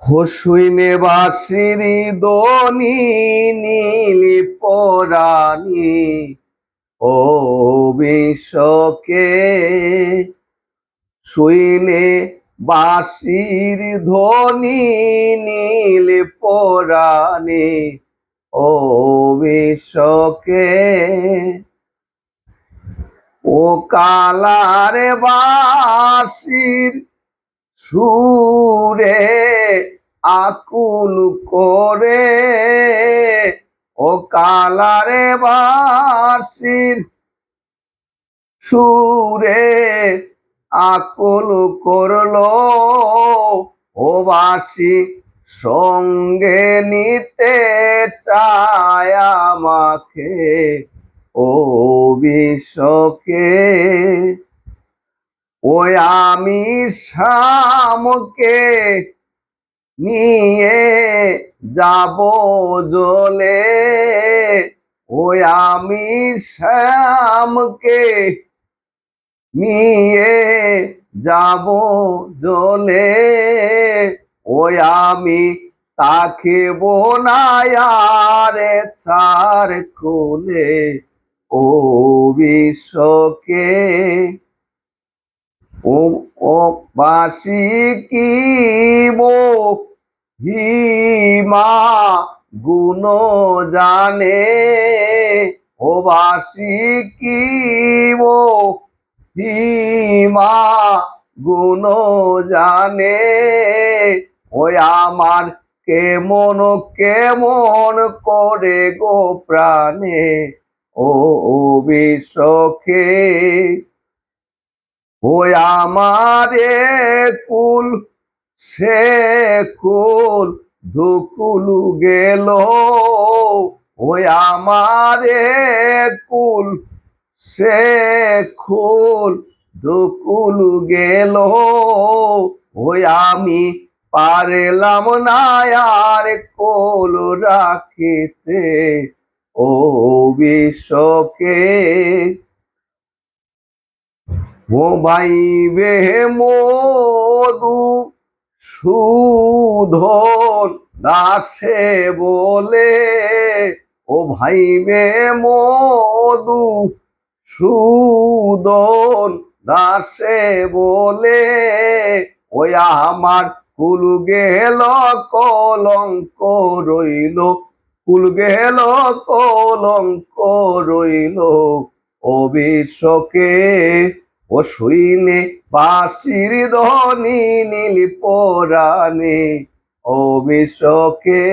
শুইনে বাঁশির দনি নীলি পরাণী ও বিশ্বকে শুইনে বাঁশির ধ্বনি নীল পরাণী ও বিশ্বকে ও কালারে বাঁশির সুরে আকুল করে ও কালারে বাঁশির সুরে আকুল করলো ও বাঁশি সঙ্গে নিতে চায় আমাকে ও বিশ্বকে ওই আমি শামকে নিয়ে যাব জলে ওই আমি শ্যামকে নিয়ে যাব জলে ওই আমি তাকে বোনায়ারে ছাড় কোলে ও বিশ্বকে ও ও বাঁশি কি মো হিমা গুণ জানে ও বাঁশি কি মো হিমা গুণ জানে ওই আমার কেমন কেমন করে গো প্রাণে ও বিশ্বকে ওই আমারে কুল সে কুল ধুকুলু গেল ওই আমারে কুল সে কুল ধুকুলু গেল ওই আমি পারলাম না আর কোল রাখিতে ও বিশ্বকে ও ভাইবে মধু সুধন দাসে বলে ও ভাইবে মধু সুধন দাসে বলে ওই আমার কুল গেল কলঙ্ক রইল কুল গেল কলঙ্ক রইল ও বিশ্বকে ও শুইনে বাঁশির ধ্বনি নীল পরাণে ও বিশ্বকে।